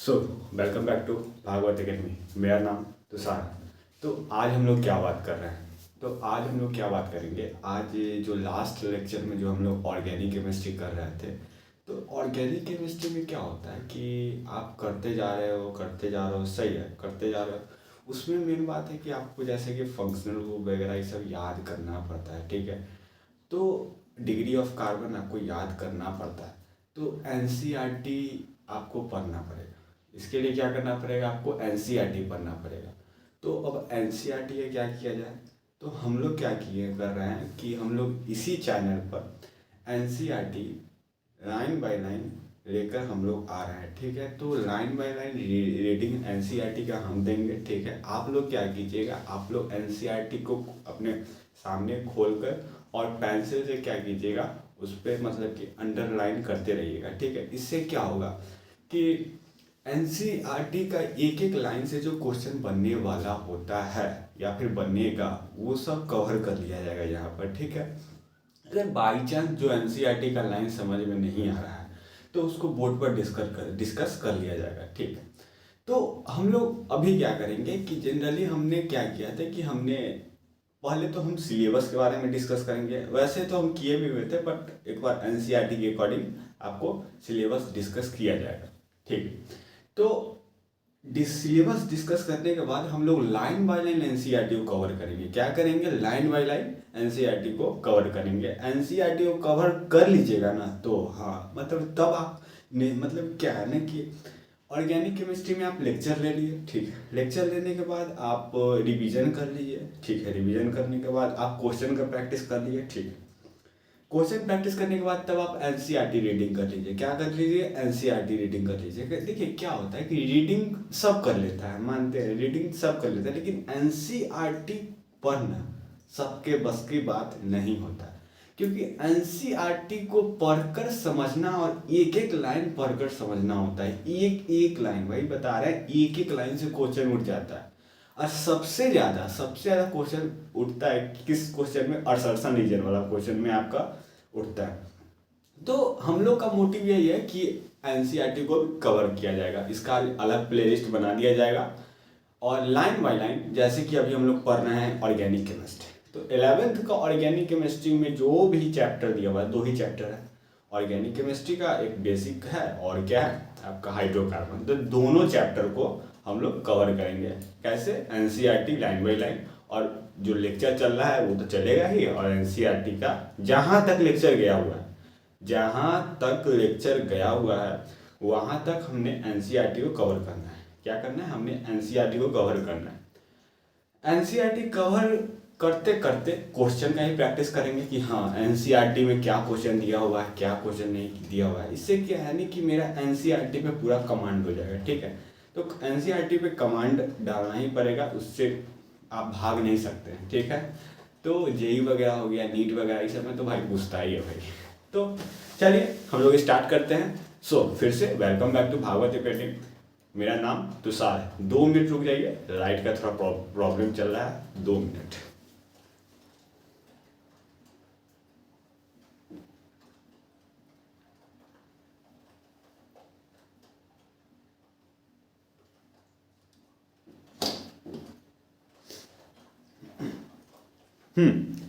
So welcome back to Bhagwat Academy. मेरा नाम तुषार है। तो आज हम लोग क्या बात कर रहे हैं? तो आज हम लोग क्या बात करेंगे, आज ये जो लास्ट लेक्चर में जो हम लोग ऑर्गेनिक केमिस्ट्री कर रहे थे, तो ऑर्गेनिक केमिस्ट्री में क्या होता है कि आप करते जा रहे हो, सही है, करते जा रहे हो। उसमें मेन बात है कि आपको जैसे कि फंक्शनल ग्रुप वगैरह ये सब याद करना पड़ता है, ठीक है। तो डिग्री ऑफ कार्बन आपको याद करना पड़ता है। तो एनसीईआरटी आपको पढ़ना पड़ेगा। इसके लिए क्या करना पड़ेगा, आपको एनसीईआरटी पढ़ना पड़ेगा। तो अब एनसीईआरटी में क्या किया जाए, तो हम लोग क्या किए कर रहे हैं कि हम लोग इसी चैनल पर एनसीईआरटी लाइन बाय लाइन लेकर हम लोग आ रहे हैं, ठीक है। तो line by line reading NCERT का हम देंगे, ठीक है। आप लोग क्या कीजिएगा, आप लोग एनसीईआरटी को अपने सामने खोलकर और पेंसिल से क्या कीजिएगा, उस पर मतलब कि अंडरलाइन करते रहिएगा, ठीक है। इससे क्या होगा कि एनसीईआरटी का एक एक लाइन से जो क्वेश्चन बनने वाला होता है या फिर बनेगा, वो सब कवर कर लिया जाएगा यहाँ पर, ठीक है। अगर बाई चांस जो एनसीईआरटी का लाइन समझ में नहीं आ रहा है तो उसको बोर्ड पर डिस्कस कर लिया जाएगा, ठीक है। तो हम लोग अभी क्या करेंगे कि जनरली हमने क्या किया था कि हमने पहले तो हम सिलेबस के बारे में डिस्कस करेंगे। वैसे तो हम किए भी हुए थे, बट एक बार एनसीईआरटी के अकॉर्डिंग आपको सिलेबस डिस्कस किया जाएगा, ठीक है। तो सिलेबस डिस्कस करने के बाद हम लोग लाइन बाय लाइन एनसीईआरटी को कवर करेंगे। क्या करेंगे, लाइन बाय लाइन एनसीईआरटी को कवर करेंगे। एनसीईआरटी को कवर कर लीजिएगा ना, तो हाँ मतलब तब आप मतलब क्या है ना कि ऑर्गेनिक केमिस्ट्री में आप लेक्चर ले लिए, ठीक है। लेक्चर लेने के बाद आप रिवीजन कर लीजिए, ठीक है। रिवीजन करने के बाद आप क्वेश्चन का प्रैक्टिस कर लीजिए, ठीक है। क्वेश्चन प्रैक्टिस करने के बाद तब आप एनसीईआरटी रीडिंग कर लीजिए। क्या कर लीजिए, एनसीईआरटी रीडिंग कर लीजिए। देखिए क्या होता है कि रीडिंग सब कर लेता है, मानते हैं रीडिंग सब कर लेता है, लेकिन एनसीईआरटी पढ़ना सबके बस की बात नहीं होता। क्योंकि एनसीईआरटी को पढ़कर समझना और एक एक लाइन पढ़कर समझना होता है। एक एक लाइन, वही बता रहे हैं, एक एक लाइन से क्वेश्चन उठ जाता है। और सबसे ज़्यादा क्वेश्चन उठता है किस क्वेश्चन में, असर्शन रीजन वाला क्वेश्चन में आपका उठता है। तो हम लोग का मोटिव यही है कि एनसीईआरटी को कवर किया जाएगा, इसका अलग प्लेलिस्ट बना दिया जाएगा और लाइन बाय लाइन, जैसे कि अभी हम लोग पढ़ रहे हैं ऑर्गेनिक केमिस्ट्री। तो 11th का ऑर्गेनिक केमिस्ट्री में जो भी चैप्टर दिया हुआ है, 2 ही चैप्टर है। ऑर्गेनिक केमिस्ट्री का एक बेसिक है और क्या है आपका हाइड्रोकार्बन। तो दोनों चैप्टर को हम लोग कवर करेंगे। कैसे, एनसीईआरटी लाइन बाय लाइन, और जो लेक्चर चल रहा है वो तो चलेगा ही, और एनसीईआरटी का जहाँ तक लेक्चर गया हुआ है, वहाँ तक हमने एनसीईआरटी को कवर करना है। क्या करना है, हमने एनसीईआरटी को कवर करना है। एनसीईआरटी कवर करते करते क्वेश्चन का ही प्रैक्टिस करेंगे कि हाँ एनसीईआरटी में क्या क्वेश्चन दिया हुआ है, क्या क्वेश्चन नहीं दिया हुआ है। इससे क्या है नहीं कि मेरा एनसीईआरटी पे पूरा कमांड हो जाएगा, ठीक है। तो एनसीईआरटी पे कमांड डालना ही पड़ेगा, उससे आप भाग नहीं सकते हैं, ठीक है। तो जेई वगैरह हो गया, नीट वगैरह, इस सब में तो भाई पूछता ही है भाई। तो चलिए हम लोग स्टार्ट करते हैं। फिर से welcome back to Bhagwat Academy. मेरा नाम तुषार है। 2 मिनट रुक जाइए, लाइट का थोड़ा प्रॉब्लम चल रहा है, 2 मिनट।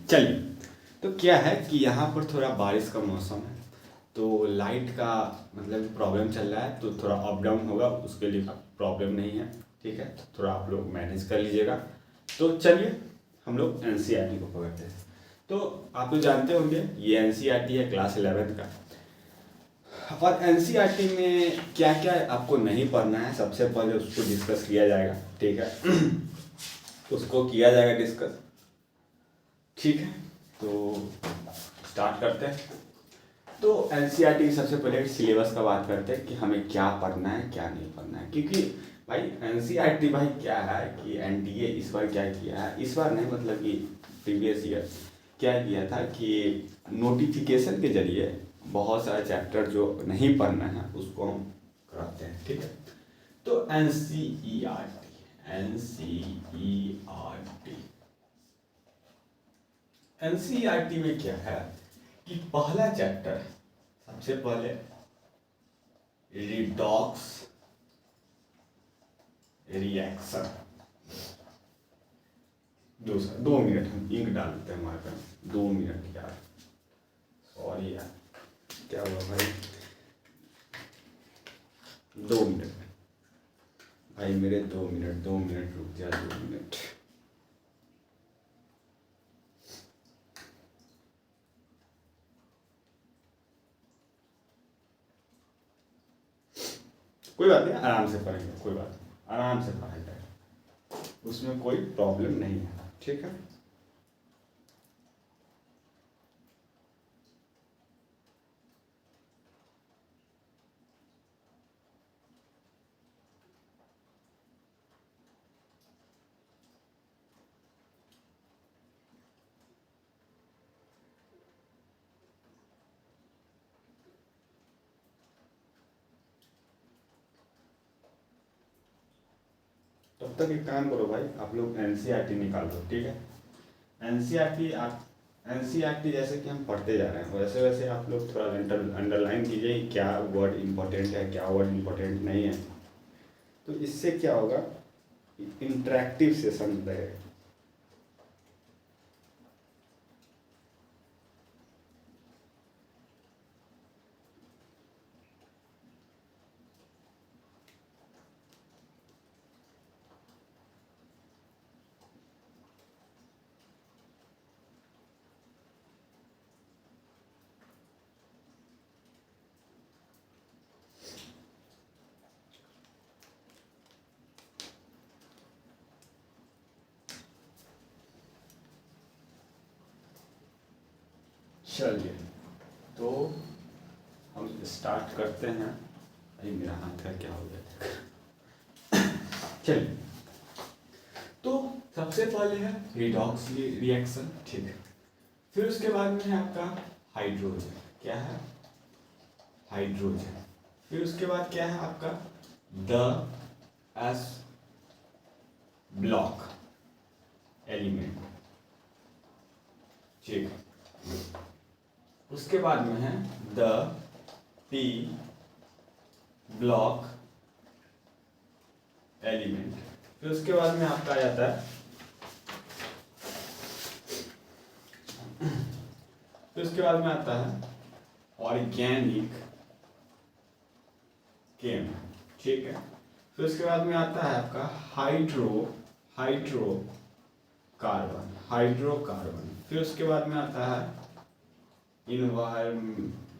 चलिए। तो क्या है कि यहाँ पर थोड़ा बारिश का मौसम है, तो लाइट का मतलब प्रॉब्लम चल रहा है, तो थोड़ा अप डाउन होगा, उसके लिए प्रॉब्लम नहीं है, ठीक है। तो थोड़ा आप लोग मैनेज कर लीजिएगा। तो चलिए हम लोग एनसीईआरटी को पकड़ते हैं। तो आप लोग जानते होंगे ये एनसीईआरटी है क्लास 11 का। और एनसीईआरटी में क्या क्या आपको नहीं पढ़ना है, सबसे पहले उसको डिस्कस किया जाएगा, ठीक है। उसको किया जाएगा डिस्कस, ठीक है। तो स्टार्ट करते हैं। तो एनसीईआरटी की सबसे पहले सिलेबस का बात करते हैं कि हमें क्या पढ़ना है क्या नहीं पढ़ना है। क्योंकि भाई एनसीईआरटी भाई क्या है कि एनटीए इस बार क्या किया है, इस बार नहीं मतलब कि प्रीवियस ईयर क्या किया था कि नोटिफिकेशन के जरिए बहुत सारे चैप्टर जो नहीं पढ़ना है उसको हम कराते हैं, ठीक है। तो एनसीईआरटी में क्या है कि पहला चैप्टर सबसे पहले रिडॉक्स रिएक्शन। दूसरा 2 मिनट हम इंक डालते हैं मार्कर, 2 मिनट यार, सॉरी यार, क्या हुआ भाई, 2 मिनट भाई मेरे, 2 मिनट, 2 मिनट रुक जा, 2 मिनट। कोई बात नहीं, आराम से पढ़ेंगे, कोई बात नहीं, आराम से पढ़ा जाए, उसमें कोई प्रॉब्लम नहीं है, ठीक है। तब तक एक काम करो भाई, आप लोग एनसीईआरटी निकाल लो, ठीक है। एनसीईआरटी आप एनसीईआरटी जैसे कि हम पढ़ते जा रहे हैं वैसे वैसे आप लोग थोड़ा अंडरलाइन कीजिए कि क्या वर्ड इम्पोर्टेंट है, क्या वर्ड इम्पोर्टेंट नहीं है। तो इससे क्या होगा, इंटरेक्टिव सेशन रहेगा। चलिए तो हम स्टार्ट करते हैं। अरे मेरा हाथ है, क्या हो गया। चलिए, तो सबसे पहले है रिडॉक्स रिएक्शन, ठीक है। फिर उसके बाद में है आपका हाइड्रोजन, क्या है, हाइड्रोजन। फिर उसके बाद क्या है आपका द एस ब्लॉक एलिमेंट, ठीक है। उसके बाद में है द पी ब्लॉक एलिमेंट। फिर उसके बाद में आपका आ जाता है, फिर उसके बाद में आता है ऑर्गेनिक केम, ठीक है। फिर उसके बाद में आता है आपका हाइड्रोकार्बन। फिर उसके बाद में आता है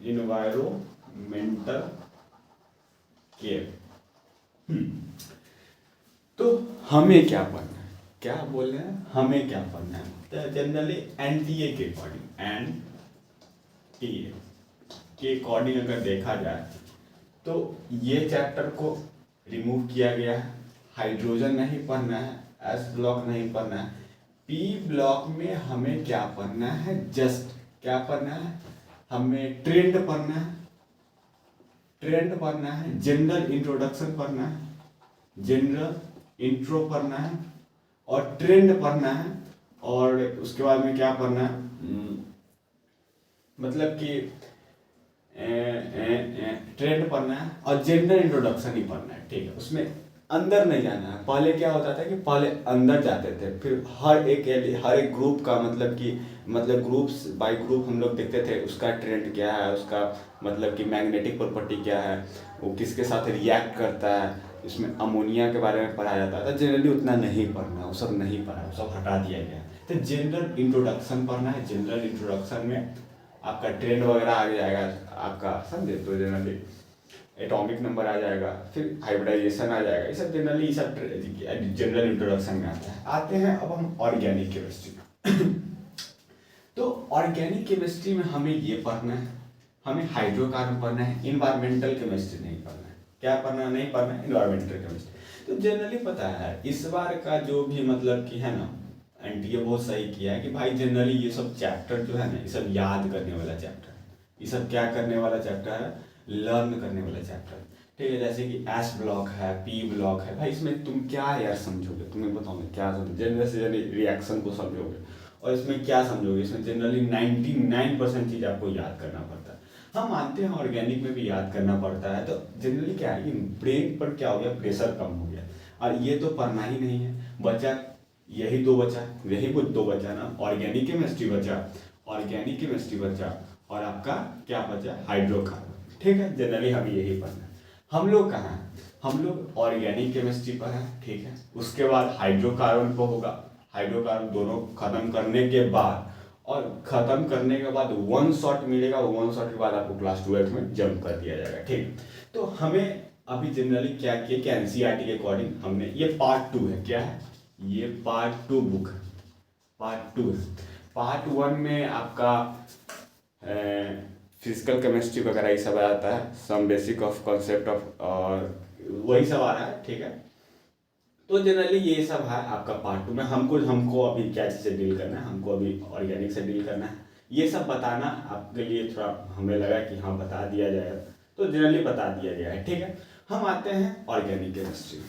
इन्वायरोमेंटल केयर। तो हमें क्या पढ़ना है, क्या बोल रहे हैं, हमें क्या पढ़ना है, तो जनरली एनटीए के अकॉर्डिंग, एनटीए के अकॉर्डिंग अगर देखा जाए तो ये चैप्टर को रिमूव किया गया है। हाइड्रोजन नहीं पढ़ना है, एस ब्लॉक नहीं पढ़ना है। पी ब्लॉक में हमें क्या पढ़ना है, जस्ट क्या पढ़ना है, हमें ट्रेंड पढ़ना है, ट्रेंड पढ़ना है, जनरल इंट्रोडक्शन पढ़ना है, जनरल इंट्रो पढ़ना है और ट्रेंड पढ़ना है। और उसके बाद में क्या पढ़ना है, मतलब कि ट्रेंड पढ़ना है और जनरल इंट्रोडक्शन ही पढ़ना है, ठीक है। उसमें अंदर नहीं जाना है। पहले क्या होता था कि पहले अंदर जाते थे, फिर हर एक ग्रुप का मतलब ग्रुप्स बाय ग्रुप हम लोग देखते थे उसका ट्रेंड क्या है, उसका मतलब कि मैग्नेटिक प्रॉपर्टी क्या है, वो किसके साथ रिएक्ट करता है, इसमें अमोनिया के बारे में पढ़ाया जाता था। जनरली उतना नहीं पढ़ना, वो सब नहीं पढ़ा, वो सब हटा दिया गया। तो जनरल इंट्रोडक्शन पढ़ना है। जनरल इंट्रोडक्शन में आपका ट्रेंड वगैरह आ जाएगा आपका, समझे, तो जनरली एटॉमिक नंबर आ जाएगा, फिर हाइब्रिडाइजेशन आ जाएगा, ये सब जनरली ये सब जनरल इंट्रोडक्शन में आता है। आते हैं अब हम ऑर्गेनिक केमिस्ट्री में। तो ऑर्गेनिक केमिस्ट्री में हमें ये पढ़ना है, हमें हाइड्रोकार्बन पढ़ना है, इन्वायरमेंटल केमिस्ट्री नहीं पढ़ना है। क्या पढ़ना नहीं पढ़ना है, इन्वायरमेंटल केमिस्ट्री। तो जनरली पता है इस बार का जो भी मतलब कि है ना, एनटीए बहुत सही किया है कि भाई जनरली ये सब चैप्टर जो है ना, ये सब याद करने वाला चैप्टर है। ये सब क्या करने वाला चैप्टर है, लर्न करने वाला चैप्टर, ठीक है। जैसे कि एस ब्लॉक है, पी ब्लॉक है, भाई इसमें तुम क्या यार समझोगे, तुम्हें बताओ मैं क्या समझ, जनरल से रिएक्शन को समझोगे और इसमें क्या समझोगे। इसमें जनरली 99% चीज़ आपको याद करना पड़ता है। हम मानते हैं ऑर्गेनिक में भी याद करना पड़ता है। तो जनरली क्या है कि ब्रेन पर क्या हो गया, प्रेशर कम हो गया। और ये तो पढ़ना ही नहीं है, बचा यही दो बचा, यही कुछ दो बचा ना, ऑर्गेनिक केमिस्ट्री बचा, ऑर्गेनिक केमिस्ट्री बचा और आपका क्या बचा, हाइड्रोकार्बन। ठीक है, जनरली हमें यही पढ़ना है। हम लोग कहाँ हैं, हम लोग ऑर्गेनिक केमिस्ट्री पर हैं। ठीक है, उसके बाद हाइड्रोकार्बन पर होगा। हाइड्रोकार्बन दोनों खत्म करने के बाद, और ख़त्म करने के बाद वन शॉट मिलेगा, वन शॉट के बाद आपको क्लास 12 में जंप कर दिया जाएगा। ठीक, तो हमें अभी जनरली क्या किया कि एनसीईआरटी के अकॉर्डिंग हमने, ये पार्ट 2 है, क्या है ये, पार्ट 2 बुक है, पार्ट 2 है। पार्ट 1 में आपका फिजिकल केमिस्ट्री वगैरह ये सब आता है, some basic of concept of, और वही सब आ रहा है। ठीक है, तो जनरली ये सब है आपका पार्ट 2 में। हमको अभी क्या चीज़ से डील करना है, हमको अभी ऑर्गेनिक से डील करना है। ये सब बताना आपके लिए थोड़ा हमें लगा कि हाँ बता दिया जाएगा, तो जनरली बता दिया गया है। ठीक है, हम आते हैं ऑर्गेनिक केमिस्ट्री में।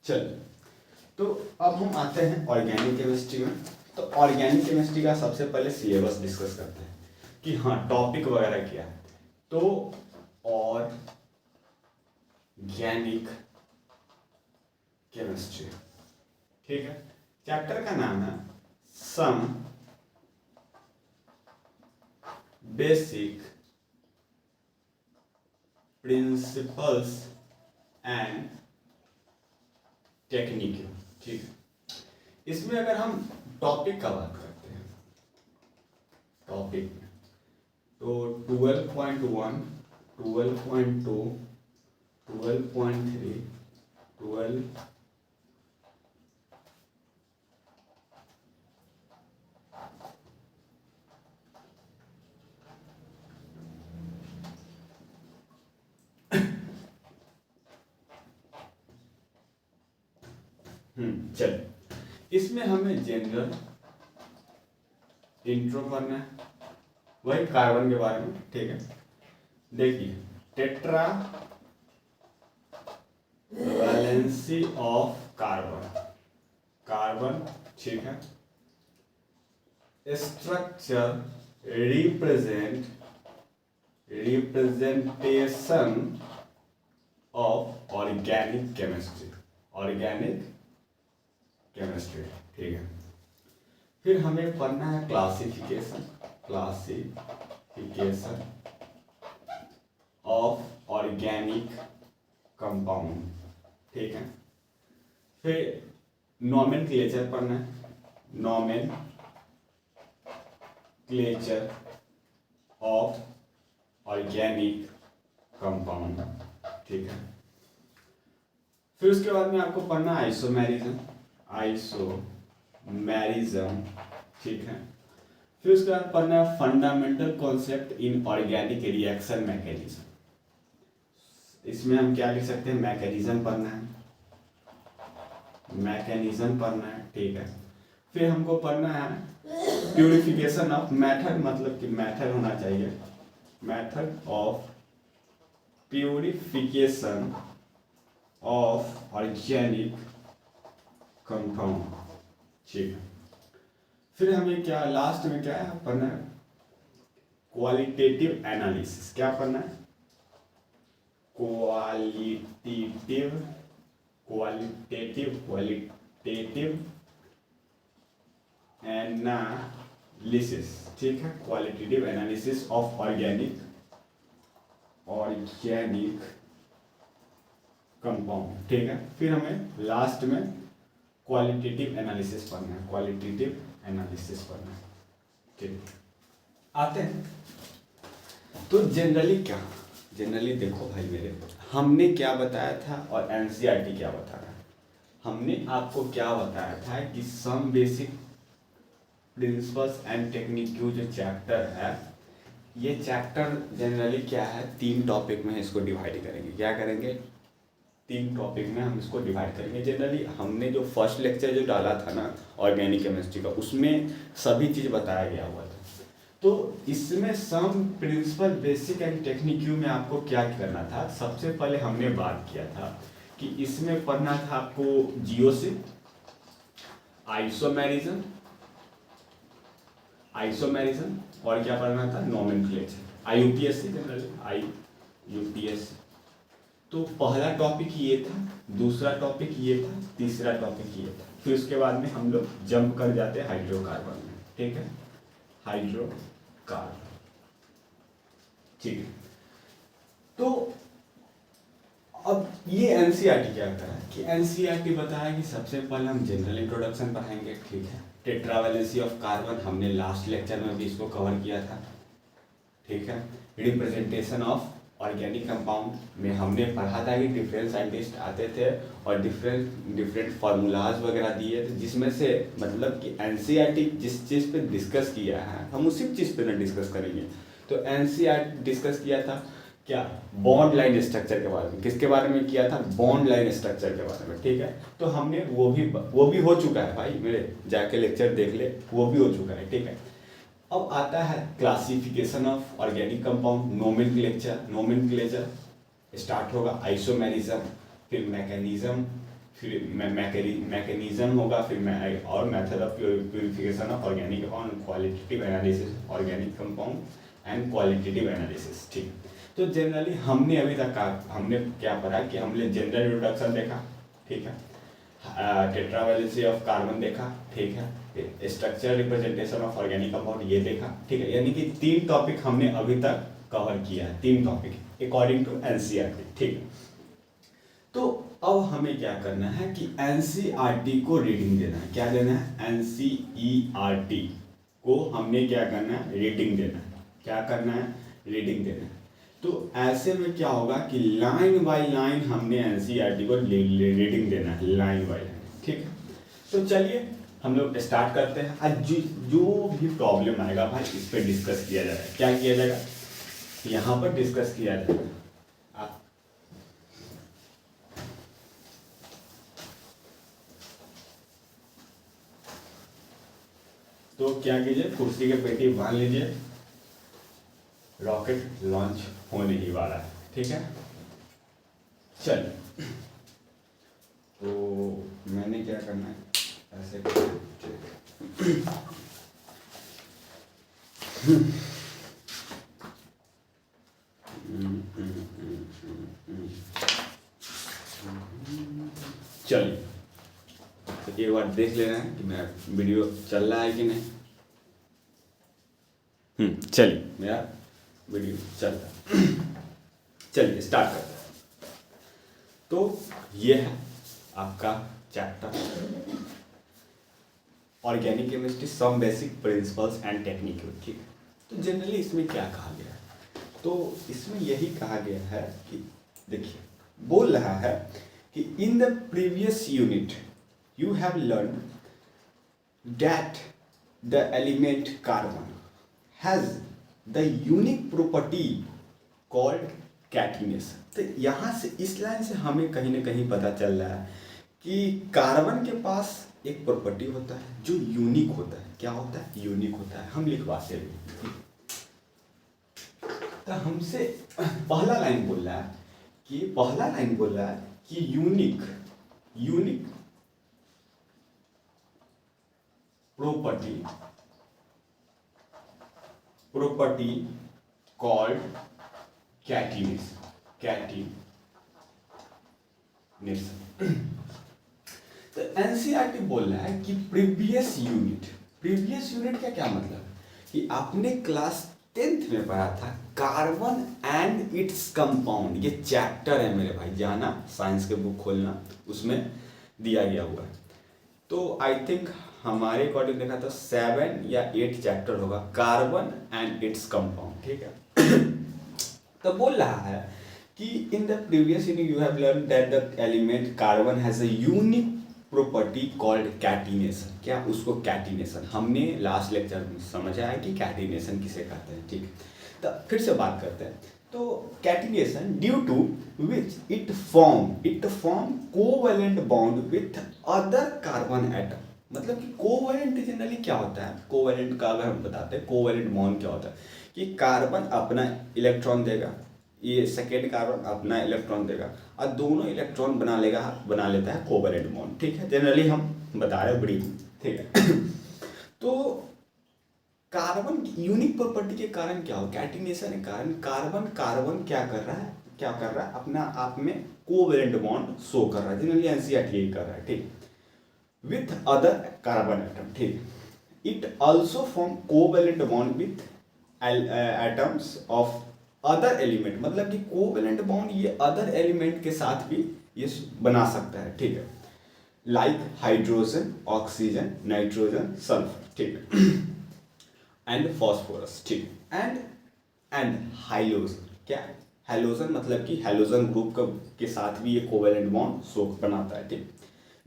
चलिए, तो अब हम आते हैं ऑर्गेनिक केमिस्ट्री में। तो ऑर्गेनिक केमिस्ट्री का सबसे पहले सिलेबस डिस्कस करते हैं कि हाँ टॉपिक वगैरह क्या है। तो ऑर्गेनिक केमिस्ट्री, ठीक है, चैप्टर का नाम है some basic principles and technique. ठीक है, इसमें अगर हम टॉपिक का बात करते हैं, टॉपिक में तो 12.1, 12.2, 12.3, 12 चलिए, इसमें हमें जनरल इंट्रो करना है, वही कार्बन के बारे में। ठीक है, देखिए tetra valency of carbon, carbon, ठीक है, structure representation of organic chemistry, organic chemistry. ठीक है, फिर हमें पढ़ना है क्लासिफिकेशन ऑफ ऑर्गेनिक कंपाउंड। ठीक है, फिर नॉमेनक्लेचर पढ़ना है, नॉमेनक्लेचर ऑफ ऑर्गेनिक कंपाउंड। ठीक है, फिर उसके बाद में आपको पढ़ना आइसोमेरिज्म, ठीक है, फिर उसके बाद पढ़ना है fundamental concept in organic reaction mechanism. इसमें हम क्या लिख सकते हैं, मैकेनिज्म पढ़ना है। ठीक है, फिर हमको पढ़ना है प्यूरिफिकेशन ऑफ, मेथड मतलब कि मेथड होना चाहिए, method of purification of organic compound. ठीक है, फिर हमें क्या लास्ट में क्या है पढ़ना है, क्वालिटेटिव एनालिसिस। क्या पढ़ना है, क्वालिटेटिव एनालिसिस। ठीक है, qualitative analysis of organic compound. ठीक है, फिर हमें लास्ट में क्वालिटेटिव एनालिसिस पढ़ना है, ठीक, आते हैं। तो जनरली देखो भाई मेरे, हमने क्या बताया था और एनसीईआरटी क्या बता रहा है। हमने आपको क्या बताया था कि some basic principles and technique जो चैप्टर है, ये चैप्टर जनरली क्या है, 3 टॉपिक में इसको डिवाइड करेंगे। क्या करेंगे, 3 टॉपिक में हम इसको डिवाइड करेंगे। जनरली हमने जो फर्स्ट लेक्चर जो डाला था ना ऑर्गेनिक केमिस्ट्री का, उसमें सभी चीज़ बताया गया हुआ था। तो इसमें सम प्रिंसिपल बेसिक एंड टेक्निक में आपको क्या करना था, सबसे पहले हमने बात किया था कि इसमें पढ़ना था आपको जीओसी, आइसोमेरिज्म, आइसोमेरिज्म और क्या पढ़ना था, नोमेनक्लेचर। आईयूपीएससी जनरली, आईयूपीएससी। तो पहला टॉपिक ये था, दूसरा टॉपिक ये था, तीसरा टॉपिक ये था। फिर उसके बाद में हम लोग जंप कर जाते हैं हाइड्रोकार्बन में, ठीक है, हाइड्रोकार्बन, ठीक है। तो अब ये एनसीईआरटी क्या करता है कि एनसीईआरटी बताया कि सबसे पहले हम जनरल इंट्रोडक्शन पढ़ाएंगे, ठीक है। टेट्रावैलेंसी ऑफ कार्बन हमने लास्ट लेक्चर में भी इसको कवर किया था, ठीक है। रिप्रेजेंटेशन ऑफ ऑर्गेनिक कंपाउंड में हमने पढ़ा था कि डिफरेंट साइंटिस्ट आते थे और डिफरेंट फार्मूलाज वगैरह दिए थे, जिसमें से मतलब कि एनसीईआरटी जिस चीज़ पे डिस्कस किया है हम उसी चीज़ पे ना डिस्कस करेंगे। तो एनसीईआरटी डिस्कस किया था क्या, बॉन्ड लाइन स्ट्रक्चर के बारे में। किसके बारे में किया था, बॉन्ड लाइन स्ट्रक्चर के बारे में, ठीक है। तो हमने वो भी हो चुका है भाई, मेरे जाके लेक्चर देख ले, वो भी हो चुका है, ठीक है। अब आता है classification of organic compound, nomenclature start होगा, आइसोमेरिज्म, फिर मैकेनिज्म, फिर मैकेनिज्म होगा, फिर और method of purification of organic compound, qualitative analysis organic compound and qualitative analysis, ठीक। तो जनरली हमने अभी तक हमने क्या पढ़ा कि हमने जनरल इंट्रोडक्शन देखा, ठीक है, टेट्रावैलेंसी ऑफ कार्बन देखा, ठीक है, structure representation of organic compound ये देखा, ठीक है। यानी कि 3 टॉपिक हमने अभी तक कवर किया है, 3 टॉपिक अकॉर्डिंग टू एनसीईआरटी, ठीक है। तो अब हमें क्या करना है कि एनसीईआरटी को रीडिंग देना है। क्या देना है, एनसीईआरटी को हमने क्या करना है, रीडिंग देना है। क्या करना है, रीडिंग देना है। तो ऐसे में क्या होगा कि लाइन बाय लाइन हमने एनसीईआरटी को रीडिंग देना है, लाइन बाय लाइन, ठीक है। तो चलिए हम लोग स्टार्ट करते हैं। आज जो भी प्रॉब्लम आएगा भाई इस पर डिस्कस किया जाएगा। क्या किया जाएगा, यहाँ पर डिस्कस किया जाएगा। तो क्या कीजिए, कुर्सी के पेटी बांध लीजिए, रॉकेट लॉन्च होने ही वाला है, ठीक है। चलिए, तो मैंने क्या करना है, ऐसे चलिए, तो एक बार देख लेना है कि मेरा वीडियो चल रहा है कि नहीं। चलिए, मेरा वीडियो चल रहा है। चलिए स्टार्ट करते हैं। तो ये है आपका chapter organic chemistry, some basic principles and technique, ठीक है। तो जनरली इसमें क्या कहा गया है, तो इसमें यही कहा गया है कि देखिए, बोल रहा है कि in the previous unit you have learn that the element carbon has the unique property called catenation. तो यहाँ से इस लाइन से हमें कहीं ना कहीं पता चल रहा है कि कार्बन के पास एक प्रॉपर्टी होता है जो यूनिक होता है। क्या होता है, यूनिक होता है। हम लिखवाते हैं, तो हमसे पहला लाइन बोल रहा है कि यूनिक प्रॉपर्टी कॉल्ड कैटिनेशन। तो एनसीईआरटी बोल रहा है कि प्रीवियस यूनिट का क्या मतलब कि आपने क्लास 10th में पढ़ा था कार्बन एंड इट्स कंपाउंड। ये चैप्टर है मेरे भाई, जाना साइंस के बुक खोलना, उसमें दिया गया हुआ है। तो आई थिंक हमारे अकॉर्डिंग देखा तो 7 या 8 चैप्टर होगा, कार्बन एंड इट्स कंपाउंड, ठीक है। तो बोल रहा है कि in the previous unit you have learn that the element carbon has a unique property called catenation. क्या, उसको कैटिनेशन हमने लास्ट लेक्चर में समझा है कि कैटिनेशन किसे कहते हैं, ठीक है। तो फिर से बात करते हैं। तो catenation due to which it form covalent bond with other carbon atom. मतलब कि कोवैलेंट जनरली क्या होता है, कोवैलेंट का अगर हम बताते हैं कोवैलेंट बॉन्ड क्या होता है कि कार्बन अपना इलेक्ट्रॉन देगा, ये सेकेंड कार्बन अपना इलेक्ट्रॉन देगा और दोनों इलेक्ट्रॉन बना लेता है कोवैलेंट बॉन्ड, ठीक है। जनरली हम बता रहे हैं ब्रीफ, ठीक है। तो कार्बन यूनिक प्रॉपर्टी के कारण क्या हो, कैटिनेशन के कारण कार्बन कार्बन क्या कर रहा है, अपना आप में कोवेलेंट बॉन्ड शो कर रहा है, जनरली एनसीईआरटी यही कर रहा है, ठीक, विथ अदर कार्बन एटम, ठीक। It also form covalent bond with atoms of other element, मतलब कि कोवेलेंट बॉन्ड ये अदर एलिमेंट के साथ भी ये बना सकता है, ठीक है, like hydrogen, oxygen, nitrogen, sulphur, ठीक है, एंड फॉस्फोरस, ठीक, एंड हाइलोजन, क्या है हाइलोजन, मतलब कि हाइलोजन ग्रुप के साथ भी ये कोवेलेंट बॉन्ड शो बनाता है, ठीक।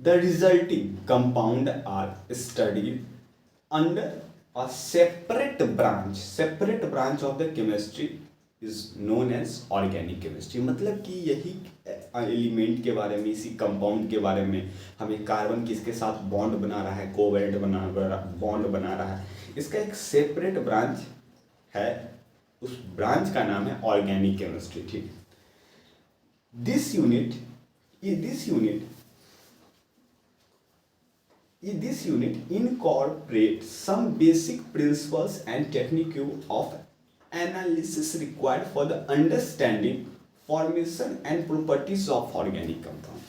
The resulting compound are studied under a separate branch of the chemistry is known as organic chemistry, मतलब कि यही एलिमेंट के बारे में, इसी कंपाउंड के बारे में, हमें कार्बन किसके साथ बॉन्ड बना रहा है, कोवेलेंट बॉन्ड बना रहा है, इसका एक सेपरेट ब्रांच है, उस ब्रांच का नाम है ऑर्गेनिक केमिस्ट्री, ठीक। This unit incorporates some basic principles and technique of analysis required for the understanding, formation and properties of organic compound।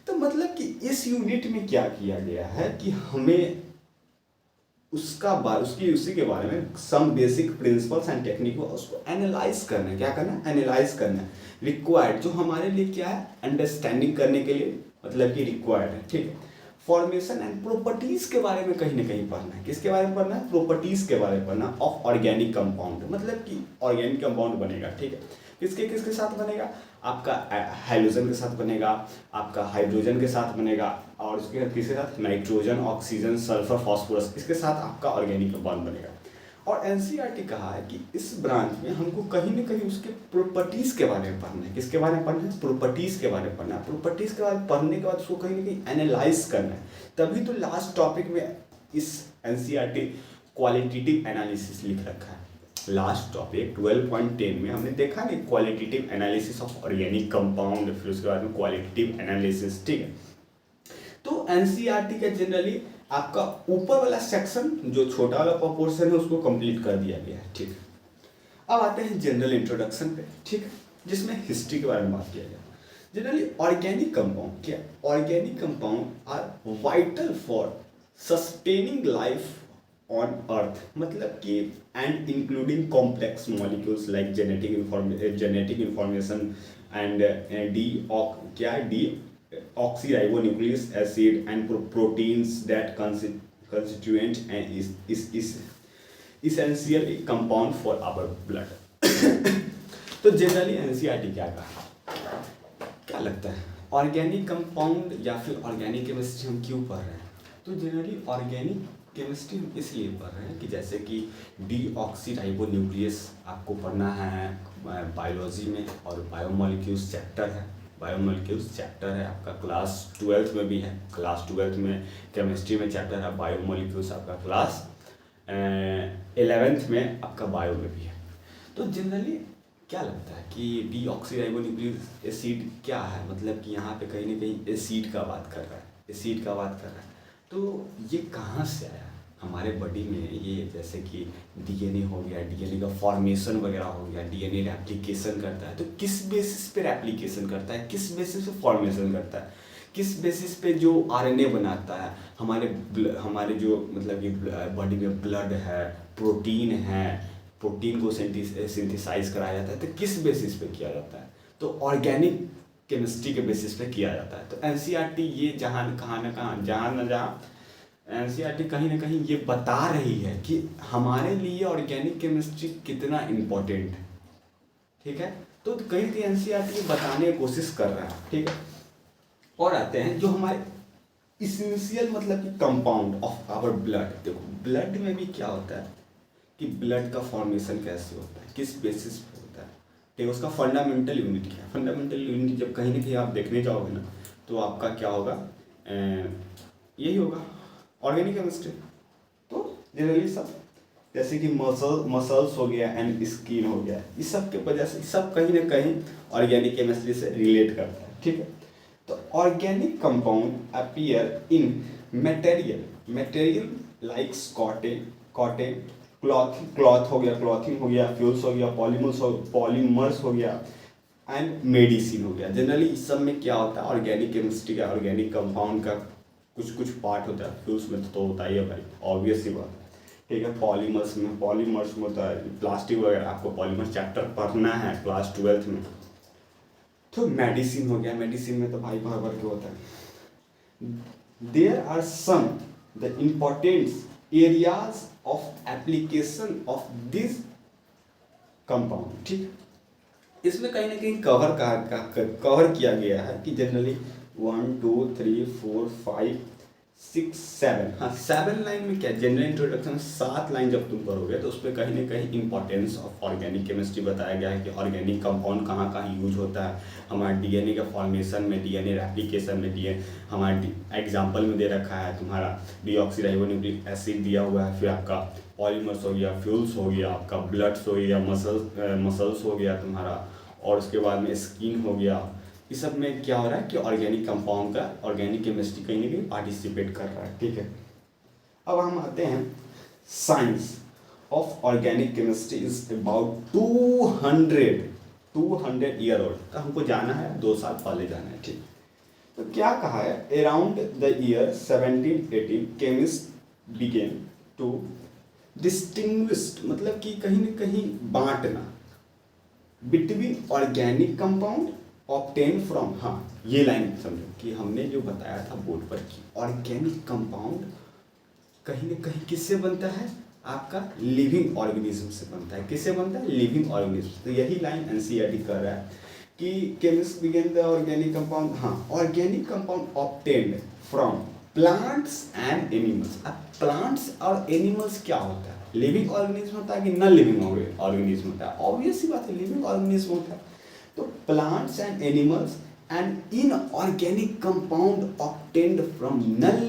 तो मतलब कि इस यूनिट में क्या किया गया है कि हमें उसी के बारे में some basic principles and technique उसको एनालाइज करना है, क्या करना है, एनालाइज करना है, रिक्वायर्ड, जो हमारे लिए क्या है, अंडरस्टैंडिंग करने के लिए, मतलब कि रिक्वायर्ड है, ठीक है। फॉर्मेशन एंड प्रॉपर्टीज के बारे में कहीं ना कहीं पढ़ना है, किसके बारे में पढ़ना है, प्रॉपर्टीज के बारे में पढ़ना ऑफ ऑर्गेनिक कंपाउंड, मतलब कि ऑर्गेनिक कंपाउंड बनेगा, ठीक है, किसके साथ बनेगा, आपका हाइड्रोजन के साथ बनेगा, आपका हाइड्रोजन के साथ बनेगा, और उसके किसके साथ, नाइट्रोजन, ऑक्सीजन, सल्फर, फास्फोरस, इसके साथ आपका ऑर्गेनिक कंपाउंड बनेगा। और एनसीईआरटी कहा है कि इस ब्रांच में हमको कहीं ना कहीं उसके प्रॉपर्टीज के बारे में पढ़ना है, किसके बारे में पढ़ना है, प्रॉपर्टीज के बारे में पढ़ना है, प्रॉपर्टीज के बारे में पढ़ने के बाद उसको कहीं ना कहीं एनालाइज करना है, तभी तो लास्ट टॉपिक में इस एनसीईआरटी क्वालिटेटिव एनालिसिस लिख रखा है। लास्ट टॉपिक 12.10 में हमने देखा नहीं, qualitative analysis of organic compound, फिर उसके बाद में क्वालिटेटिव एनालिसिस, ठीक है। तो एनसीईआरटी का जनरली आपका ऊपर वाला सेक्शन जो छोटा वाला पोर्शन है उसको कंप्लीट कर दिया गया है, ठीक। अब आते हैं जनरल इंट्रोडक्शन पे, ठीक है, जिसमें हिस्ट्री के बारे में बात किया गया। जनरली ऑर्गेनिक कंपाउंड क्या, organic compound are vital for sustaining life on earth, मतलब कि and including complex molecules like genetic information and deoxyribonucleic acid and proteins that constituent and is essential compound for our blood। तो generally NCERT क्या कहा, क्या लगता है organic compound या फिर ऑर्गेनिक केमिस्ट्री हम क्यों पढ़ रहे हैं, तो जनरली ऑर्गेनिक केमिस्ट्री हम इसलिए पढ़ रहे हैं कि जैसे कि डीऑक्सीराइबोन्यूक्लियस आपको पढ़ना है बायोलॉजी में, और बायोमोलिक्यूल्स चैप्टर है, बायोमोलिक्यूल्स चैप्टर है आपका क्लास 12th में भी है, क्लास 12th में केमिस्ट्री में चैप्टर है बायोमोलिक्यूल्स, आपका क्लास 11th में आपका बायो में भी है। तो जनरली क्या लगता है कि डीऑक्सीराइबोन्यूक्लिक एसिड क्या है, मतलब कि यहाँ पे कहीं ना कहीं एसिड का बात कर रहा है, एसिड का बात कर रहा है। तो ये कहाँ से आया हमारे बॉडी में, ये जैसे कि डीएनए हो गया, डीएनए का फॉर्मेशन वगैरह हो गया, डीएनए रेप्लिकेशन करता है, तो किस बेसिस पे रेप्लिकेशन करता है, किस बेसिस पे फॉर्मेशन करता है, किस बेसिस पे जो आरएनए बनाता है, हमारे जो मतलब कि बॉडी में ब्लड है, प्रोटीन है, प्रोटीन को सिंथेसाइज कराया जाता है, तो किस बेसिस पे किया जाता है, तो ऑर्गेनिक केमिस्ट्री के बेसिस पे किया जाता है। तो एनसीईआरटी ये जहाँ एनसीईआरटी कहीं ना कहीं ये बता रही है कि हमारे लिए ऑर्गेनिक केमिस्ट्री कितना इम्पोर्टेंट है, ठीक है। तो कहीं कहीं एनसीईआरटी बताने की कोशिश कर रहा है, ठीक है। और आते हैं जो हमारे इसेंशियल मतलब कि कंपाउंड ऑफ आवर ब्लड। देखो ब्लड में भी क्या होता है कि ब्लड का फॉर्मेशन कैसे होता है, किस बेसिस पे होता है, ठीक है। उसका फंडामेंटल यूनिट क्या है, फंडामेंटल यूनिट जब कहीं ना कहीं आप देखने जाओगे ना तो आपका क्या होगा, यही होगा ऑर्गेनिक केमिस्ट्री। तो जनरली सब जैसे कि मसल्स हो गया एंड स्किन हो गया, इस सब के वजह से सब कहीं ना कहीं ऑर्गेनिक केमिस्ट्री से रिलेट करता है, ठीक है। तो organic compound appear in material likes cotton cloth हो गया, क्लॉथिंग हो गया, फ्यूल्स हो गया, पॉलीमर्स हो गया एंड मेडिसिन हो गया। जनरली इस सब में क्या होता है, ऑर्गेनिक केमिस्ट्री का, ऑर्गेनिक कंपाउंड का कुछ पार्ट होता है। फ्यूल्स में तो होता ही है भाई, ऑब्वियस सी बात है, ठीक है। पॉलीमर्स में होता है प्लास्टिक वगैरह, आपको पॉलीमर्स चैप्टर पढ़ना है क्लास 12th में। तो मेडिसिन हो गया, मेडिसिन में तो भाई भर भर के होता है। There are some the important areas of application of this compound, ठीक। इसमें कहीं ना कहीं कवर किया गया है कि जनरली 1 2 3 4 5 6 7, हाँ 7 लाइन में क्या, जनरल इंट्रोडक्शन 7 लाइन जब तुम पढ़ोगे तो उसमें कहीं ना कहीं इंपॉर्टेंस ऑफ ऑर्गेनिक केमिस्ट्री बताया गया है कि ऑर्गेनिक कंपाउंड कहाँ कहाँ यूज होता है हमारे डीएनए के फॉर्मेशन में, डीएनए रेप्लिकेशन में, डीएनए हमारे एग्जाम्पल में दे रखा है तुम्हारा डीऑक्सीराइबोन्यूक्लिक एसिड दिया हुआ है, फिर आपका पॉलीमर्स हो गया, फ्यूल्स हो गया, आपका ब्लड्स हो गया, मसल्स हो गया तुम्हारा, और उसके बाद में स्किन हो गया। इस सब में क्या हो रहा है कि ऑर्गेनिक कंपाउंड का ऑर्गेनिक केमिस्ट्री कहीं ना कहीं पार्टिसिपेट कर रहा है, ठीक है। अब हम आते हैं science of organic chemistry is about 200 year old. तो हमको जाना है 2 साल पहले जाना है, ठीक। तो क्या कहा है, around the year 1718 chemist began to distinguish, मतलब कि कहीं ना कहीं बांटना between organic compound obtain from, हाँ ये लाइन समझो कि हमने जो बताया था बोर्ड पर कि ऑर्गेनिक कंपाउंड कहीं ना कहीं किससे बनता है, आपका लिविंग ऑर्गेनिज्म से बनता है। किससे बनता है, लिविंग ऑर्गेनिज्म। तो यही लाइन एनसीईआरटी कर रहा है कि chemist began the organic compound, हाँ organic compound obtained from plants and animals. अब प्लांट्स और एनिमल्स क्या होता है, लिविंग ऑर्गेनिज्म होता है कि नॉन लिविंग ऑर्गेनिज्म होता है, ऑब्वियस सी बात है लिविंग ऑर्गेनिज्म होता है। तो plants and animals and inorganic compound obtained from non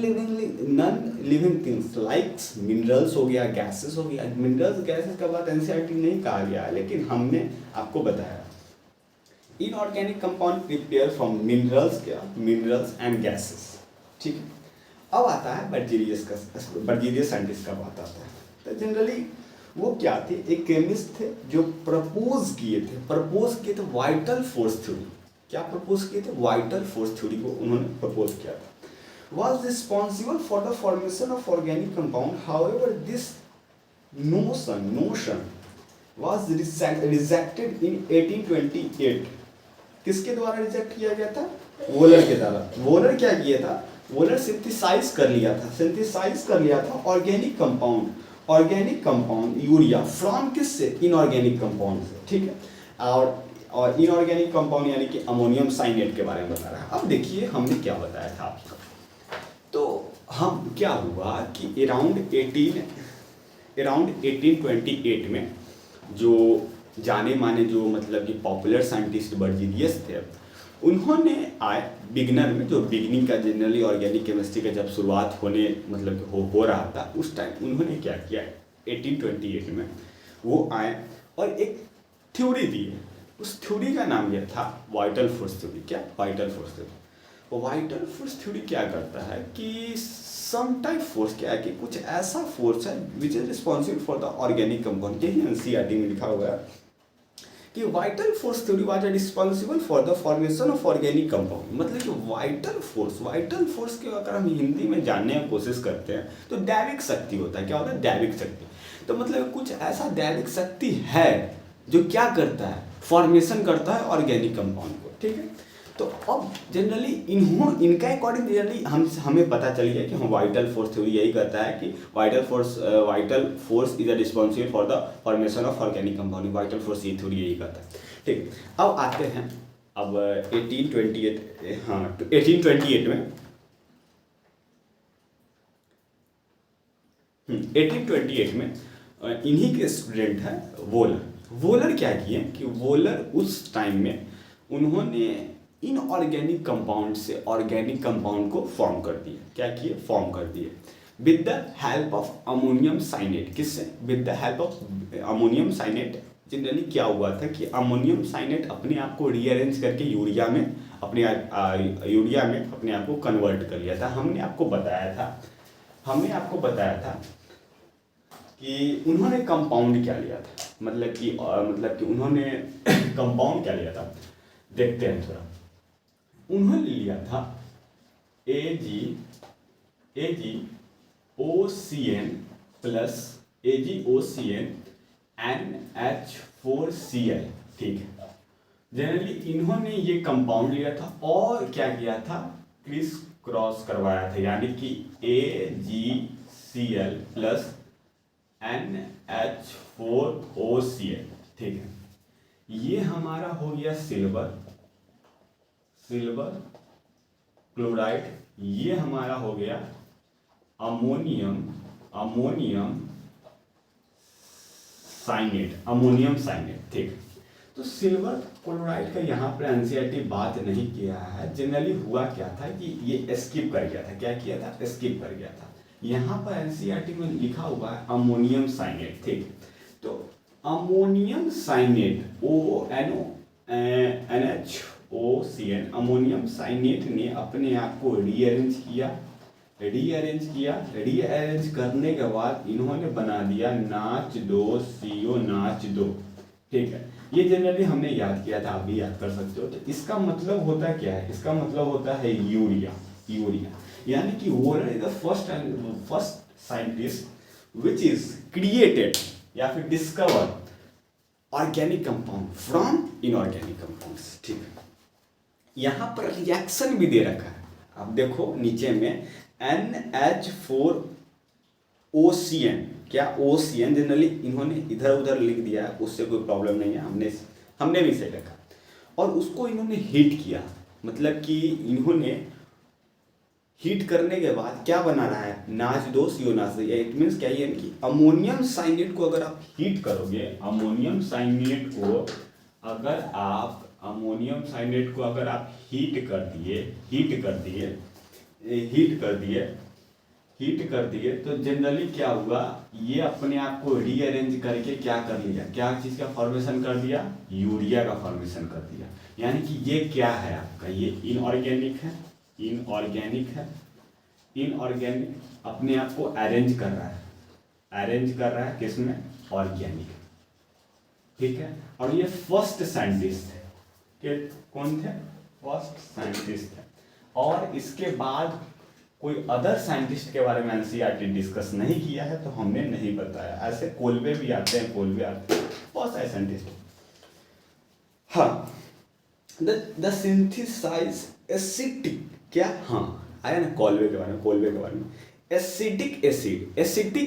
living things like minerals हो गया, गैसेस हो गया। मिनरल्स गैसेस का बात एनसीईआरटी नहीं कहा गया है, लेकिन हमने आपको बताया inorganic compound prepare from minerals, क्या मिनरल्स एंड गैसेस, ठीक है। अब आता है बर्जीलियस साइंटिस्ट का बात आता है। तो जनरली वो क्या थे, एक केमिस्ट थे जो प्रपोज किए थे वाइटल फोर्स थ्योरी। क्या प्रपोज किए थे, वाइटल फोर्स थ्योरी को उन्होंने प्रपोज किया था। Was responsible for the formation of organic compound, however this notion was rejected in 1828। किसके द्वारा रिजेक्ट किया गया था, वोलर के द्वारा। वोलर क्या किया था, वोलर सिंथेसाइज कर लिया था ऑर्गेनिक कंपाउंड यूरिया फ्रॉम किससे, इनऑर्गेनिक कंपाउंड से, ठीक है। और इनऑर्गेनिक कंपाउंड यानी कि अमोनियम साइनेट के बारे में बता रहा है। अब देखिए हमने क्या बताया था आपको, तो हम क्या हुआ कि अराउंड 1828 में जो जाने माने जो मतलब कि पॉपुलर साइंटिस्ट बर्जीलियस थे, उन्होंने आए बिगनर में, जो बिगनिंग का जनरली ऑर्गेनिक केमिस्ट्री का जब शुरुआत होने मतलब हो रहा था उस टाइम उन्होंने क्या किया 1828 में वो आए और एक थ्योरी दी है। उस थ्योरी का नाम यह था वाइटल फोर्स थ्योरी। क्या, vital force theory. Vital force theory क्या करता है कि सम टाइप फोर्स क्या है कि कुछ ऐसा फोर्स है which is responsible for the organic compound. यही एनसीईआरटी में लिखा हुआ है कि vital force theory was responsible for the formation of organic compound. मतलब कि वाइटल फोर्स के अगर हम हिंदी में जानने की कोशिश करते हैं तो दैविक शक्ति होता है। क्या होता है, दैविक शक्ति। तो मतलब कुछ ऐसा दैविक शक्ति है जो क्या करता है, फॉर्मेशन करता है ऑर्गेनिक कंपाउंड को, ठीक है। तो अब जनरली इनका अकॉर्डिंग जनरली हमें पता चल गया कि हम वाइटल फोर्स थ्योरी यही कहता है कि vital force is responsible for the formation of organic compound. Vital force ये थ्योरी यही कहता है, ठीक। अब आते हैं अब 1828 में 1828 में इन्हीं के स्टूडेंट हैं वोलर क्या किए कि वोलर उस टाइम में उन्होंने इनऑर्गेनिक कंपाउंड से ऑर्गेनिक कंपाउंड को फॉर्म कर दिए। क्या किए, फॉर्म कर दिए with the help of ammonium cyanate. किससे, with the help of ammonium cyanate. Generally क्या हुआ था कि अमोनियम साइनेट अपने आप को रीअरेंज करके यूरिया में अपने यूरिया में अपने आप को कन्वर्ट कर लिया था। हमने आपको बताया था कि उन्होंने कंपाउंड क्या लिया था, मतलब कि उन्होंने कंपाउंड क्या लिया था, देखते हैं थोड़ा। उन्होंने लिया था AgOCN प्लस AgOCN NH4Cl, ठीक है। जनरली इन्होंने ये कंपाउंड लिया था और क्या किया था, क्रिस क्रॉस करवाया था, यानी कि AgCl प्लस NH4OCl, ठीक है। ये हमारा हो गया सिल्वर क्लोराइड, ये हमारा हो गया अमोनियम साइनेट, ठीक। तो सिल्वर क्लोराइड का यहाँ पर एनसीईआरटी बात नहीं किया है। जनरली हुआ क्या था कि ये स्किप कर गया था, क्या किया था, स्किप कर गया था। यहाँ पर एनसीईआरटी में लिखा हुआ है अमोनियम साइनेट, ठीक। तो ammonium cyanate NHOCN ammonium cyanate ने अपने आप को रीअरेंज करने के बाद इन्होंने बना दिया NaCO2, ठीक है। ये जनरली हमने याद किया था, आप भी याद कर सकते हो। तो इसका मतलब होता क्या है, इसका मतलब होता है यूरिया, यानी कि volar is the first scientist which is created या फिर discover organic compound from inorganic compounds, ठीक है। यहाँ पर रिएक्शन भी दे रखा है, आप देखो नीचे में NH4OCN, क्या OCN जनरली इन्होंने इधर उधर लिख दिया है, उससे कोई प्रॉब्लम नहीं है, हमने भी सही रखा। और उसको इन्होंने हीट किया, मतलब कि इन्होंने हीट करने के बाद क्या बना रहा है, NaCO2। इट मीन्स क्या, ये कि अमोनियम साइनेट को अगर आप हीट करोगे, अमोनियम साइनेट को अगर आप हीट कर दिए तो जनरली क्या हुआ, ये अपने आप को रीअरेंज करके क्या कर लिया, क्या चीज़ का फॉर्मेशन कर दिया, यूरिया का फॉर्मेशन कर दिया। यानी कि ये क्या है आपका, ये इनऑर्गेनिक अपने आप को अरेंज कर रहा है किसमें, ऑर्गेनिक, ठीक है। और ये फर्स्ट साइंटिस्ट थे, कौन थे, फर्स्ट साइंटिस्ट थे। और इसके बाद कोई अदर साइंटिस्ट के बारे में एनसीईआरटी डिस्कस नहीं किया है, तो हमने नहीं बताया। ऐसे कोलबे भी आते हैं, बहुत सारे साइंटिस्ट। हाँ, द सिंथेसाइज एसिटिक, क्या, हाँ आया ना कोलबे के बारे में, एसिटिक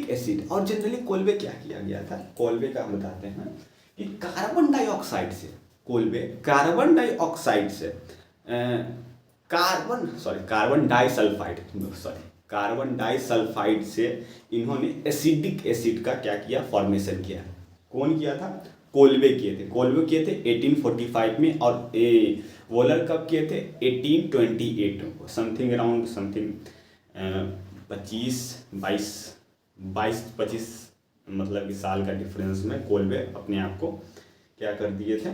एसिड। और जनरली कोलबे क्या किया गया था, कोलबे का हम बताते हैं कि कार्बन डाइऑक्साइड कार्बन डाइसल्फाइड से इन्होंने एसिडिक एसिड का क्या किया, फॉर्मेशन किया। कौन किया था, कोलबे किए थे 1845 में। और वोलर कब किए थे, 1828 को, समथिंग अराउंड 22-25 मतलब कि साल का डिफरेंस में कोलबे अपने आप को क्या कर दिए थे,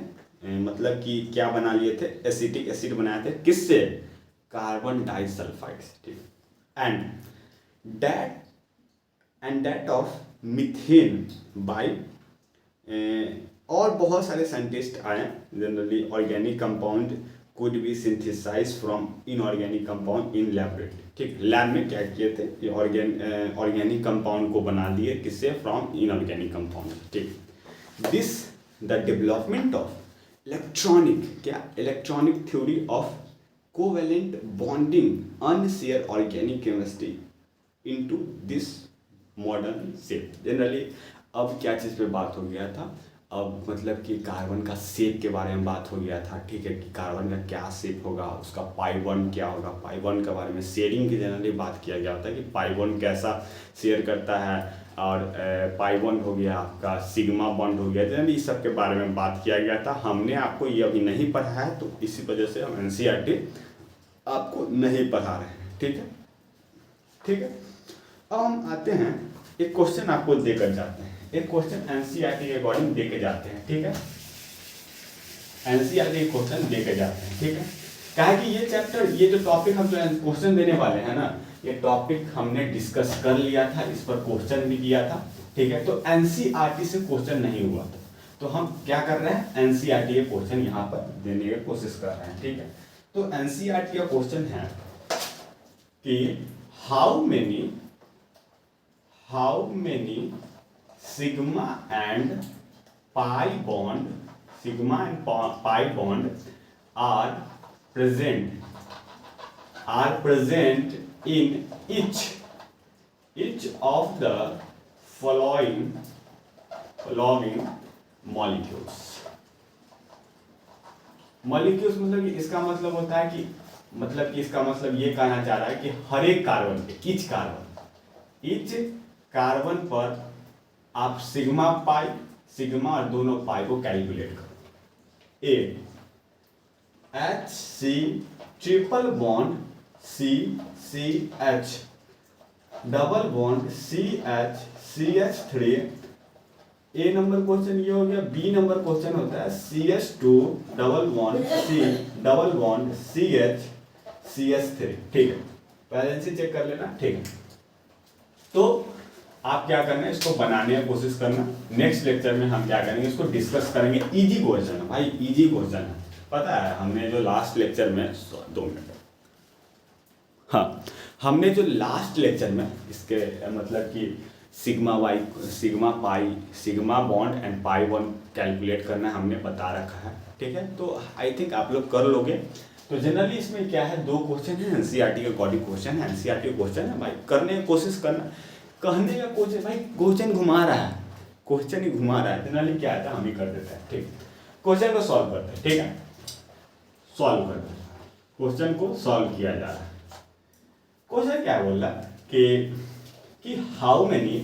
मतलब कि क्या बना लिए थे, एसिटिक एसिड बनाए थे, किससे, कार्बन डाइसल्फाइड से, ठीक। And that of methane by, और बहुत सारे साइंटिस्ट आए। Generally organic compound could be synthesise from inorganic compound in laboratory, ठीक। लैब में क्या किए थे, ये ऑर्गेनिक कंपाउंड को बना दिए, किससे, फ्रॉम इनऑर्गेनिक कंपाउंड, ठीक। The development of electronic theory of covalent bonding unshare organic chemistry into this modern shape. Generally अब क्या चीज़ पे बात हो गया था, अब मतलब कि कार्बन का शेप के बारे में बात हो गया था, ठीक है, कि कार्बन का क्या शेप होगा, उसका पाई बॉन्ड क्या होगा, पाई बॉन्ड के बारे में शेयरिंग की जनरली बात किया गया था कि पाई बॉन्ड कैसा शेयर करता है, और पाई बॉन्ड हो गया आपका, सिग्मा बॉन्ड हो गया, जनरली इस सब के बारे में बात किया गया था। हमने आपको ये अभी नहीं पढ़ा है, तो इसी वजह से हम एनसीईआरटी आपको नहीं पढ़ा रहे हैं, ठीक है। अब हम आते हैं, एक क्वेश्चन आपको देकर जाते हैं, एक क्वेश्चन एनसीईआरटी के अकॉर्डिंग देके जाते हैं, ठीक है। एनसीईआरटी के क्वेश्चन देके जाते हैं, ठीक है। क्या है कि ये चैप्टर, ये जो टॉपिक हम जो क्वेश्चन देने वाले हैं ना, ये टॉपिक हमने डिस्कस कर लिया था, इस पर क्वेश्चन भी किया था, ठीक है। तो एनसीईआरटी से क्वेश्चन नहीं हुआ था, तो हम क्या कर रहे हैं, एनसीईआरटी के क्वेश्चन यहाँ पर देने की कोशिश कर रहे हैं, ठीक है। तो एनसीईआरटी का क्वेश्चन है कि how many sigma and pi bond are present in each of the following molecules। Molecules मतलब कि इसका मतलब होता है कि इसका मतलब ये कहना चाह रहा है कि हर एक कार्बन पे ईच कार्बन पर आप सिग्मा और दोनों पाई को कैलकुलेट करो। ए HC triple bond CCH double bond CH3। ए नंबर क्वेश्चन ये हो गया। बी नंबर क्वेश्चन होता है CH2 डबल बॉन्ड CH3, ठीक है। बैलेंस चेक कर लेना, ठीक है। तो आप क्या करना है, इसको बनाने की कोशिश करना। नेक्स्ट लेक्चर में हम क्या करेंगे, इसको डिस्कस करेंगे। इजी क्वेश्चन है भाई, इजी क्वेश्चन है। पता है हमने जो लास्ट लेक्चर में 2 मिनट, हाँ, हमने जो लास्ट लेक्चर में इसके मतलब कि sigma bond and pi bond calculate करना हमने बता रखा है, ठीक है। तो आई थिंक आप लोग कर लोगे। तो जनरली इसमें क्या है, 2 क्वेश्चन है, एनसीईआरटी के अकॉर्डिंग क्वेश्चन है, एनसीईआरटी क्वेश्चन है भाई, करने की कोशिश करना। कहने का क्वेश्चन भाई, क्वेश्चन घुमा रहा है, क्वेश्चन ही घुमा रहा है। जनरली क्या आता है, हम ही कर देते हैं, ठीक। क्वेश्चन को सॉल्व करते हैं, ठीक है, सॉल्व करते हैं। क्वेश्चन को सॉल्व किया जा रहा है। क्वेश्चन क्या बोल रहा है कि how many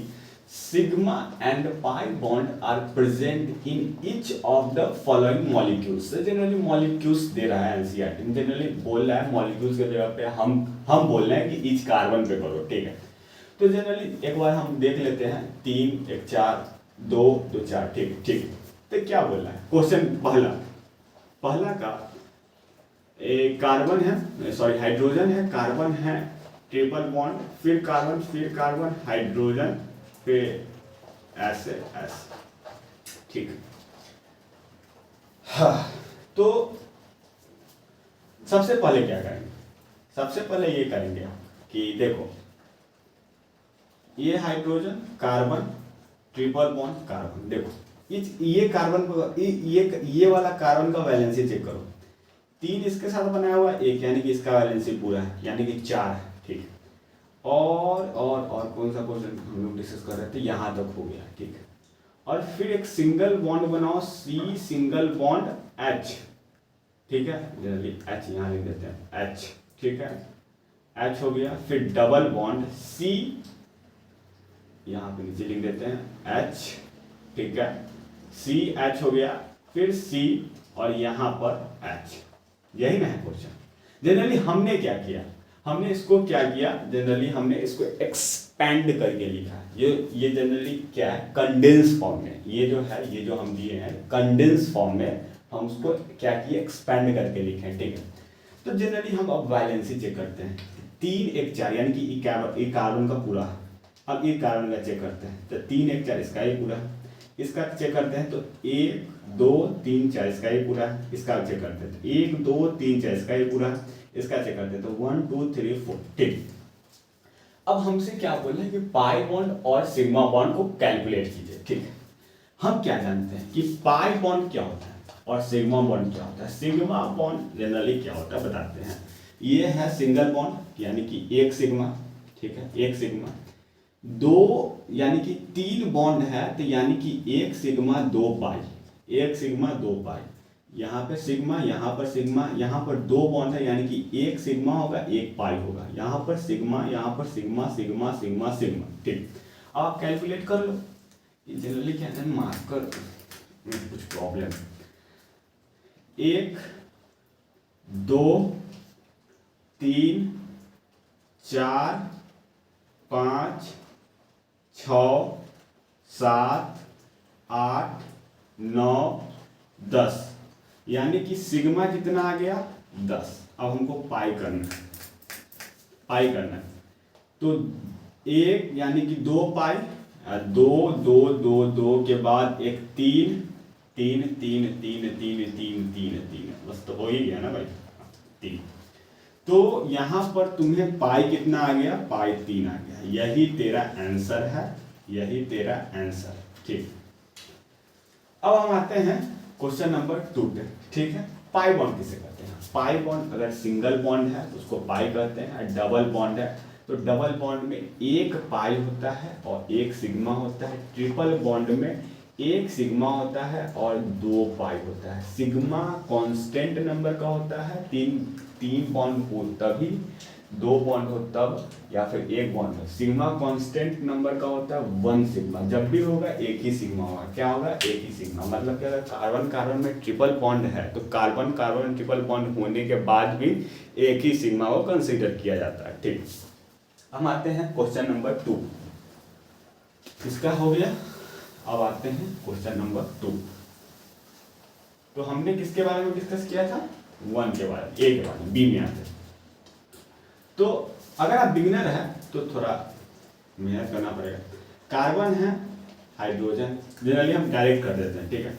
sigma and pi bond are present in each of the following molecules. Generally molecules दे रहा है एनसीईआरटी में, जनरली बोल रहा है मॉलिक्यूल्स के जगह पे हम बोल रहे हैं कि ईच कार्बन पे करो, ठीक है। तो जनरली एक बार हम देख लेते हैं, 3 1 4 2 2 4, ठीक है। तो क्या बोल रहा है क्वेश्चन, पहला का कार्बन है, सॉरी हाइड्रोजन है, कार्बन है, ट्रिपल बॉन्ड, फिर कार्बन हाइड्रोजन, फिर ऐसे, ठीक है। हाँ, तो सबसे पहले क्या करेंगे, सबसे पहले ये करेंगे कि देखो, ये hydrogen, carbon, triple bond, carbon, देखो ये कार्बन को ये वाला कार्बन का वैलेंसी चेक करो। 3 इसके साथ बनाया हुआ है, 1, यानी कि इसका वैलेंसी पूरा है, यानी कि 4 है, ठीक है। और कौन सा क्वेश्चन हम लोग डिस्कस कर रहे थे, यहाँ तक हो गया, ठीक है। और फिर एक सिंगल बॉन्ड बनाओ, C सिंगल बॉन्ड H, ठीक है। जनरली H यहाँ लिख देते हैं, H, ठीक है, H हो गया। फिर डबल बॉन्ड C यहाँ पे नीचे लिख देते हैं, H, ठीक है, CH हो गया। फिर C और यहाँ पर H, यही ना है क्वेश्चन। जनरली हमने क्या किया, हमने इसको क्या किया, जनरली हमने इसको एक्सपेंड करके लिखा है। ये जनरली क्या है, कंडेंस फॉर्म में, ये जो है, ये जो हम दिए हैं कंडेंस फॉर्म में, हम उसको क्या किए, एक्सपेंड करके लिखे हैं, ठीक है। तो जनरली हम अब वैलेंसी चेक करते हैं, 3 1 4, यानी कि ये कार्बन का पूरा है। अब ये कार्बन का चेक करते हैं, तो 3 1 4 इसका ही पूरा है। इसका चेक करते हैं, तो 1 2 3 4 इसका ही पूरा है। इसका चेक करते हैं, तो 1 2 3 4 इसका ही पूरा है। इसका चेक करते हैं, तो 1 2 3 4, ठीक। अब हमसे क्या बोल रहे हैं कि पाई बॉन्ड और सिग्मा बॉन्ड को कैलकुलेट कीजिए, ठीक है। हम क्या जानते हैं कि पाई बॉन्ड क्या होता है और सिग्मा बॉन्ड क्या होता है। सिग्मा बॉन्ड जनरली क्या होता है बताते हैं। ये है सिंगल बॉन्ड, यानी कि 1 सिग्मा, ठीक है, 1 सिग्मा। 2 यानी कि 3 बॉन्ड है, तो यानी कि 1 सिग्मा 2 पाई, 1 सिग्मा 2 पाई। यहाँ पे सिग्मा, यहाँ पर सिग्मा, यहाँ पर 2 बॉन्ड है, यानी कि 1 सिग्मा होगा 1 पाई होगा। यहाँ पर सिग्मा, यहाँ पर सिग्मा, ठीक। अब आप कैलकुलेट कर लो। जनरली क्या है, मार्कर में कुछ प्रॉब्लम, 1 2 3 4 5 6 7 8 9 10, यानी कि सिग्मा कितना आ गया 10। अब हमको पाई करना है, पाई करना है। तो एक यानी कि 2 पाई, 2 2 2 2 के बाद एक 3 3 3 3 3 3 3 3, बस तो हो ही गया ना भाई 3। तो यहाँ पर तुम्हें पाई कितना आ गया, पाई 3 आ गया। यही तेरा आंसर है, यही तेरा आंसर। ठीक, अब हम आते हैं क्वेश्चन नंबर 2 पे। ठीक है, पाई बॉन्ड किसे कहते हैं? पाई बॉन्ड अगर सिंगल बॉन्ड है तो उसको पाई कहते हैं, डबल बॉन्ड है तो डबल बॉन्ड में एक पाई होता है और एक सिग्मा होता है। ट्रिपल बॉन्ड में एक सिग्मा होता है और 2 पाई होता है। सिग्मा कांस्टेंट नंबर का होता है, तीन बॉन्ड हो तभी, 2 बॉन्ड हो तब, या फिर एक बॉन्ड हो। सिग्मा कांस्टेंट नंबर का होता है 1 सिग्मा, जब भी होगा एक ही सिग्मा होगा। क्या होगा? एक ही सिग्मा। मतलब कि अगर कार्बन कार्बन में ट्रिपल बॉन्ड है तो कार्बन कार्बन ट्रिपल बॉन्ड होने के बाद भी एक ही सिग्मा को कंसीडर किया जाता है। ठीक, हम आते हैं क्वेश्चन नंबर 2, इसका हो गया। अब आते हैं क्वेश्चन नंबर 2। तो हमने किसके बारे में डिस्कस किया था? 1 के बारे में, ए के बारे में, बी में आते हैं। तो अगर आप बिगिनर हैं तो थोड़ा मेहनत करना पड़ेगा। कार्बन है, हाइड्रोजन, जनरली हम डायरेक्ट कर देते हैं। ठीक है,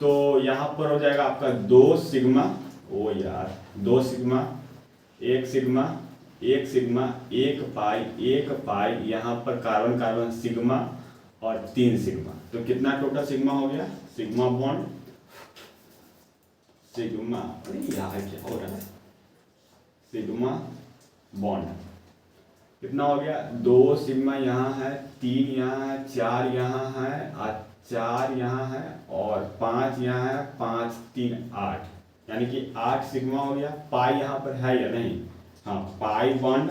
तो यहाँ पर हो जाएगा आपका 2 सिग्मा, ओ यार 2 सिग्मा, 1 सिग्मा, 1 सिग्मा, 1 पाई, यहाँ पर कार्बन कार्बन सिग्मा और 3 सिग्मा। तो कितना टोटल सिग्मा हो गया? सिग्मा बॉन्ड सिग्मा, अरे यार क्या हो रहा है, सिग्मा बॉन्ड कितना हो गया? 2 सिग्मा यहाँ है, 3 यहाँ है, 4 यहाँ है और 4 यहाँ है और 5 यहाँ है, 5 3 8, यानी कि 8 सिग्मा हो गया। पाई यहाँ पर है या नहीं? हाँ, पाई बॉन्ड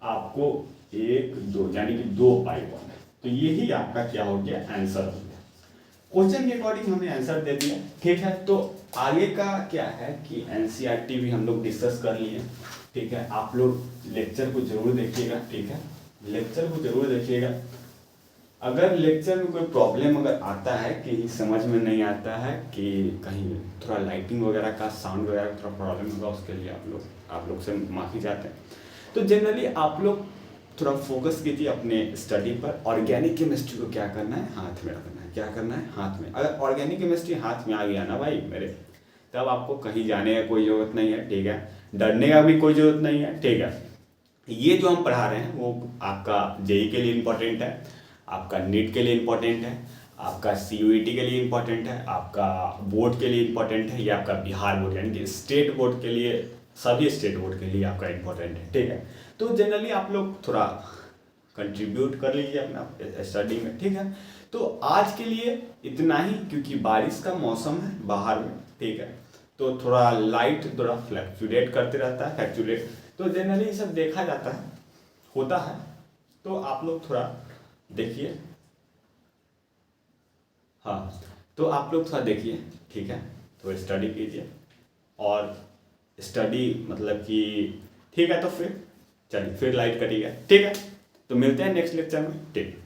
आपको 1 2 यानी कि 2 पाई बॉन्ड। तो यही आपका क्या हो गया? आंसर हो गया। क्वेश्चन के अकॉर्डिंग हमने आंसर दे दिया। ठीक है, तो आगे का क्या है कि एनसीईआरटी भी हम लोग डिस्कस कर लिए। ठीक है, आप लोग लेक्चर को जरूर देखिएगा। ठीक है, लेक्चर को जरूर देखिएगा। अगर लेक्चर में कोई प्रॉब्लम अगर आता है कि समझ में नहीं आता है, कि कहीं थोड़ा लाइटिंग वगैरह का, साउंड वगैरह का थोड़ा प्रॉब्लम होगा, उसके लिए आप लोग से माफ़ी चाहते हैं। तो जनरली आप लोग थोड़ा फोकस कीजिए अपने स्टडी पर। ऑर्गेनिक केमिस्ट्री को क्या करना है? हाथ में रखना है। क्या करना है? हाथ में। अगर ऑर्गेनिक केमिस्ट्री हाथ में आ गया ना भाई मेरे, तब आपको कहीं जाने का कोई ज़रूरत नहीं है। ठीक है, डरने का भी कोई ज़रूरत नहीं है। ठीक है, ये जो हम पढ़ा रहे हैं वो आपका जेई के लिए इम्पोर्टेंट है, आपका नीट के लिए इम्पोर्टेंट है, आपका सीयूईटी के लिए इम्पोर्टेंट है, आपका बोर्ड के लिए इम्पोर्टेंट है, ये आपका बिहार बोर्ड यानी कि स्टेट बोर्ड के लिए, सभी स्टेट बोर्ड के लिए आपका इम्पोर्टेंट है। ठीक है, तो जनरली आप लोग थोड़ा कंट्रीब्यूट कर लीजिए अपना स्टडी में। ठीक है, तो आज के लिए इतना ही, क्योंकि बारिश का मौसम है बाहर में। ठीक है, तो थोड़ा लाइट थोड़ा फ्लक्चुएट करते रहता है, फ्लक्चुएट, तो जनरली ये सब देखा जाता है, होता है। तो आप लोग थोड़ा देखिए, हाँ, तो आप लोग थोड़ा देखिए। ठीक है, तो स्टडी कीजिए और स्टडी मतलब कि ठीक है, तो फिर चलिए फिर लाइट कटिएगा। ठीक है, तो मिलते हैं नेक्स्ट लेक्चर में। ठीक।